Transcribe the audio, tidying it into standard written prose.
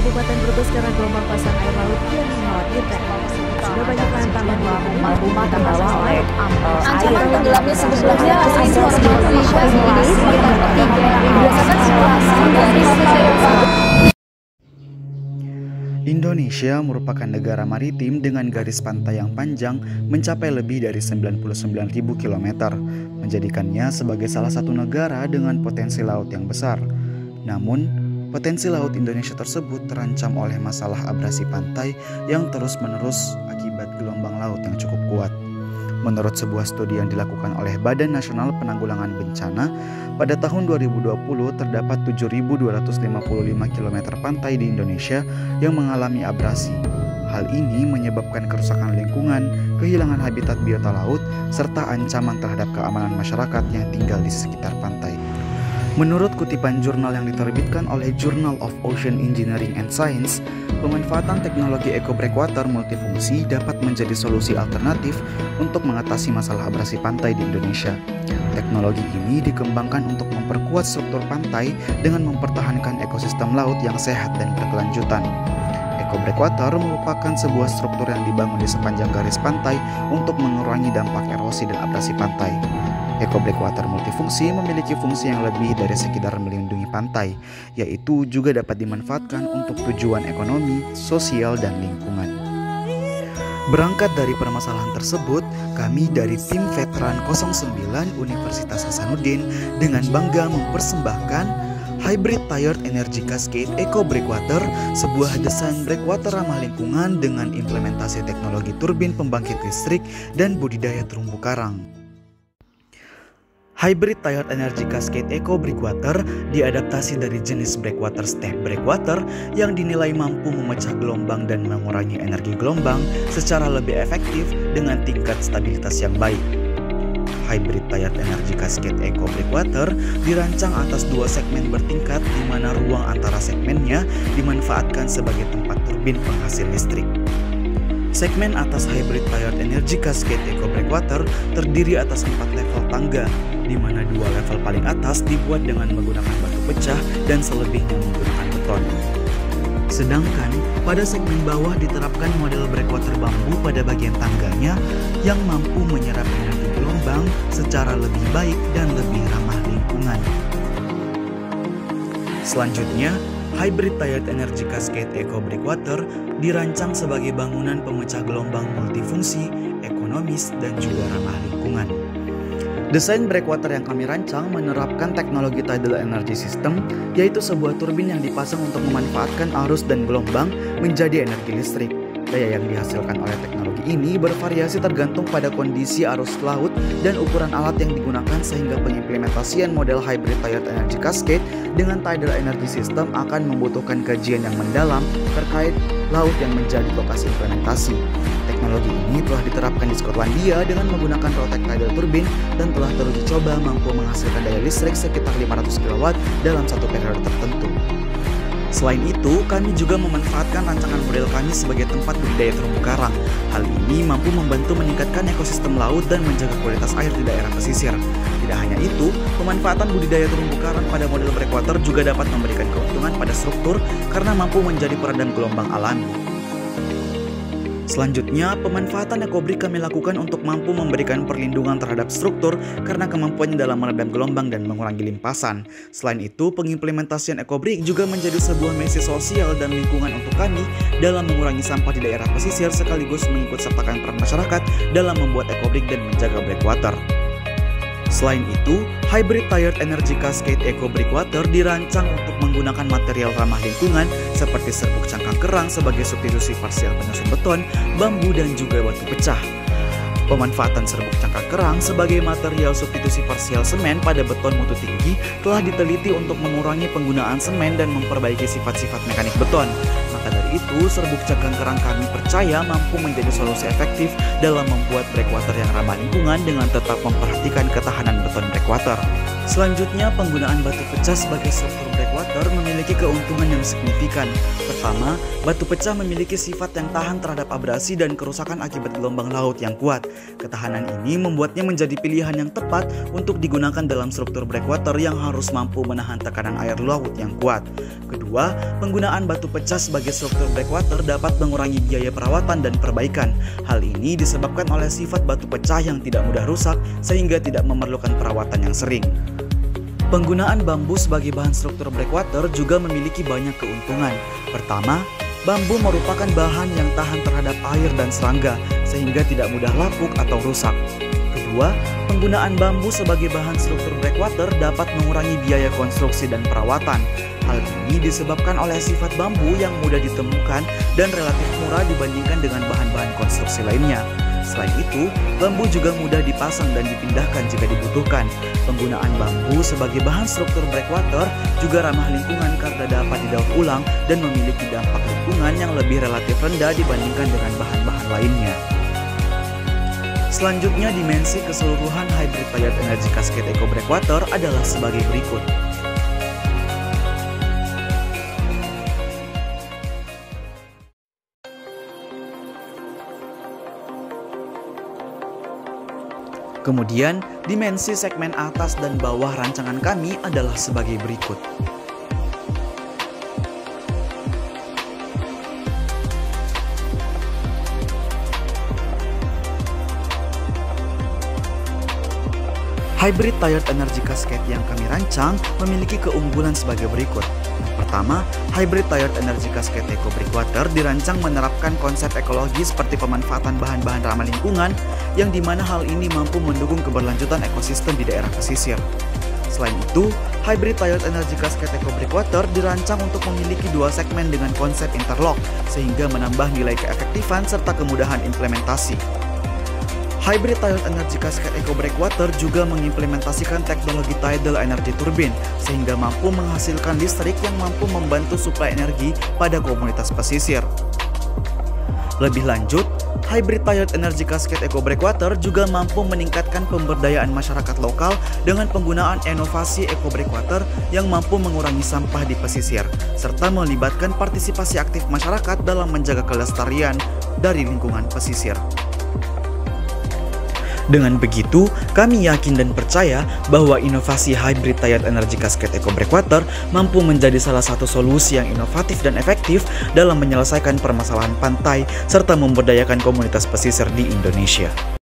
Kabupaten Brebes karena gelombang pasang air laut yang mengkhawatirkan. Sudah banyak tantangan rumah terbawa oleh ancaman tenggelamnya sebelumnya itu Indonesia berdasarkan simulasi dari Indonesia merupakan negara maritim dengan garis pantai yang panjang mencapai lebih dari 99.000 km, menjadikannya sebagai salah satu negara dengan potensi laut yang besar. Namun, potensi laut Indonesia tersebut terancam oleh masalah abrasi pantai yang terus-menerus akibat gelombang laut yang cukup kuat. Menurut sebuah studi yang dilakukan oleh Badan Nasional Penanggulangan Bencana, pada tahun 2020 terdapat 7.255 km pantai di Indonesia yang mengalami abrasi. Hal ini menyebabkan kerusakan lingkungan, kehilangan habitat biota laut, serta ancaman terhadap keamanan masyarakat yang tinggal di sekitar pantai. Menurut kutipan jurnal yang diterbitkan oleh Journal of Ocean Engineering and Science, pemanfaatan teknologi eco breakwater multifungsi dapat menjadi solusi alternatif untuk mengatasi masalah abrasi pantai di Indonesia. Teknologi ini dikembangkan untuk memperkuat struktur pantai dengan mempertahankan ekosistem laut yang sehat dan berkelanjutan. Eco breakwater merupakan sebuah struktur yang dibangun di sepanjang garis pantai untuk mengurangi dampak erosi dan abrasi pantai. Eco breakwater multifungsi memiliki fungsi yang lebih dari sekedar melindungi pantai, yaitu juga dapat dimanfaatkan untuk tujuan ekonomi, sosial, dan lingkungan. Berangkat dari permasalahan tersebut, kami dari tim Veteran 09 Universitas Hasanuddin dengan bangga mempersembahkan Hybrid Tiered Energy Cascade Eco Breakwater, sebuah desain breakwater ramah lingkungan dengan implementasi teknologi turbin pembangkit listrik dan budidaya terumbu karang. Hybrid Tiered Energy Cascade Eco Breakwater diadaptasi dari jenis breakwater step breakwater yang dinilai mampu memecah gelombang dan mengurangi energi gelombang secara lebih efektif dengan tingkat stabilitas yang baik. Hybrid Tiered Energy Cascade Eco Breakwater dirancang atas dua segmen bertingkat di mana ruang antara segmennya dimanfaatkan sebagai tempat turbin penghasil listrik. Segmen atas Hybrid Tiered Energy Cascade Eco Breakwater terdiri atas 4 level tangga, di mana 2 level paling atas dibuat dengan menggunakan batu pecah dan selebihnya menggunakan beton. Sedangkan pada segmen bawah diterapkan model breakwater bambu pada bagian tangganya yang mampu menyerap energi gelombang secara lebih baik dan lebih ramah lingkungan. Selanjutnya, Hybrid Tiered Energy Cascade Eco Breakwater dirancang sebagai bangunan pemecah gelombang multifungsi, ekonomis, dan juga ramah lingkungan. Desain breakwater yang kami rancang menerapkan teknologi tidal energy system, yaitu sebuah turbin yang dipasang untuk memanfaatkan arus dan gelombang menjadi energi listrik. Daya yang dihasilkan oleh teknologi ini bervariasi tergantung pada kondisi arus laut dan ukuran alat yang digunakan, sehingga pengimplementasian model Hybrid Tiered Energy Cascade dengan tidal energy system akan membutuhkan kajian yang mendalam terkait laut yang menjadi lokasi implementasi. Teknologi ini telah diterapkan di Skotlandia dengan menggunakan Rotek Tidal Turbine dan telah teruji coba mampu menghasilkan daya listrik sekitar 500 kW dalam satu periode tertentu. Selain itu, kami juga memanfaatkan rancangan model kami sebagai tempat budidaya terumbu karang. Hal ini mampu membantu meningkatkan ekosistem laut dan menjaga kualitas air di daerah pesisir. Tidak hanya itu, pemanfaatan budidaya terumbu karang pada model breakwater juga dapat memberikan keuntungan pada struktur karena mampu menjadi peredam gelombang alami. Selanjutnya, pemanfaatan ekobrik kami lakukan untuk mampu memberikan perlindungan terhadap struktur karena kemampuannya dalam meredam gelombang dan mengurangi limpasan. Selain itu, pengimplementasian ekobrik juga menjadi sebuah misi sosial dan lingkungan untuk kami dalam mengurangi sampah di daerah pesisir sekaligus mengikut sertakan peran masyarakat dalam membuat ekobrik dan menjaga breakwater. Selain itu, Hybrid Tiered Energy Cascade Eco Breakwater dirancang untuk menggunakan material ramah lingkungan seperti serbuk cangkang kerang sebagai substitusi parsial penyusun beton, bambu, dan juga batu pecah. Pemanfaatan serbuk cangkang kerang sebagai material substitusi parsial semen pada beton mutu tinggi telah diteliti untuk mengurangi penggunaan semen dan memperbaiki sifat-sifat mekanik beton. Maka dari itu, serbuk cangkang kerang kami percaya mampu menjadi solusi efektif dalam membuat breakwater yang ramah lingkungan dengan tetap memperhatikan ketahanan beton breakwater. Selanjutnya, penggunaan batu pecah sebagai struktur breakwater memiliki keuntungan yang signifikan. Pertama, batu pecah memiliki sifat yang tahan terhadap abrasi dan kerusakan akibat gelombang laut yang kuat. Ketahanan ini membuatnya menjadi pilihan yang tepat untuk digunakan dalam struktur breakwater yang harus mampu menahan tekanan air laut yang kuat. Kedua, penggunaan batu pecah sebagai struktur breakwater dapat mengurangi biaya perawatan dan perbaikan. Hal ini disebabkan oleh sifat batu pecah yang tidak mudah rusak sehingga tidak memerlukan perawatan yang sering. Penggunaan bambu sebagai bahan struktur breakwater juga memiliki banyak keuntungan. Pertama, bambu merupakan bahan yang tahan terhadap air dan serangga sehingga tidak mudah lapuk atau rusak. Kedua, penggunaan bambu sebagai bahan struktur breakwater dapat mengurangi biaya konstruksi dan perawatan. Hal ini disebabkan oleh sifat bambu yang mudah ditemukan dan relatif murah dibandingkan dengan bahan-bahan konstruksi lainnya. Selain itu, bambu juga mudah dipasang dan dipindahkan jika dibutuhkan. Penggunaan bambu sebagai bahan struktur breakwater juga ramah lingkungan karena dapat didaur ulang dan memiliki dampak lingkungan yang lebih relatif rendah dibandingkan dengan bahan-bahan lainnya. Selanjutnya, dimensi keseluruhan hybrid tired energy cascade eco breakwater adalah sebagai berikut. Kemudian, dimensi segmen atas dan bawah rancangan kami adalah sebagai berikut. Hybrid tired energy cascade yang kami rancang memiliki keunggulan sebagai berikut. Pertama, hybrid tired energy cascade eco breakwater dirancang menerapkan konsep ekologi seperti pemanfaatan bahan-bahan ramah lingkungan, yang dimana hal ini mampu mendukung keberlanjutan ekosistem di daerah pesisir. Selain itu, hybrid tired energy cascade eco breakwater dirancang untuk memiliki dua segmen dengan konsep interlock, sehingga menambah nilai keefektifan serta kemudahan implementasi. Hybrid tired energy cascade eco breakwater juga mengimplementasikan teknologi tidal energy turbine sehingga mampu menghasilkan listrik yang mampu membantu suplai energi pada komunitas pesisir. Lebih lanjut, hybrid tired energy cascade eco breakwater juga mampu meningkatkan pemberdayaan masyarakat lokal dengan penggunaan inovasi eco breakwater yang mampu mengurangi sampah di pesisir serta melibatkan partisipasi aktif masyarakat dalam menjaga kelestarian dari lingkungan pesisir. Dengan begitu, kami yakin dan percaya bahwa inovasi hybrid tired energy cascade eco breakwater mampu menjadi salah satu solusi yang inovatif dan efektif dalam menyelesaikan permasalahan pantai serta memberdayakan komunitas pesisir di Indonesia.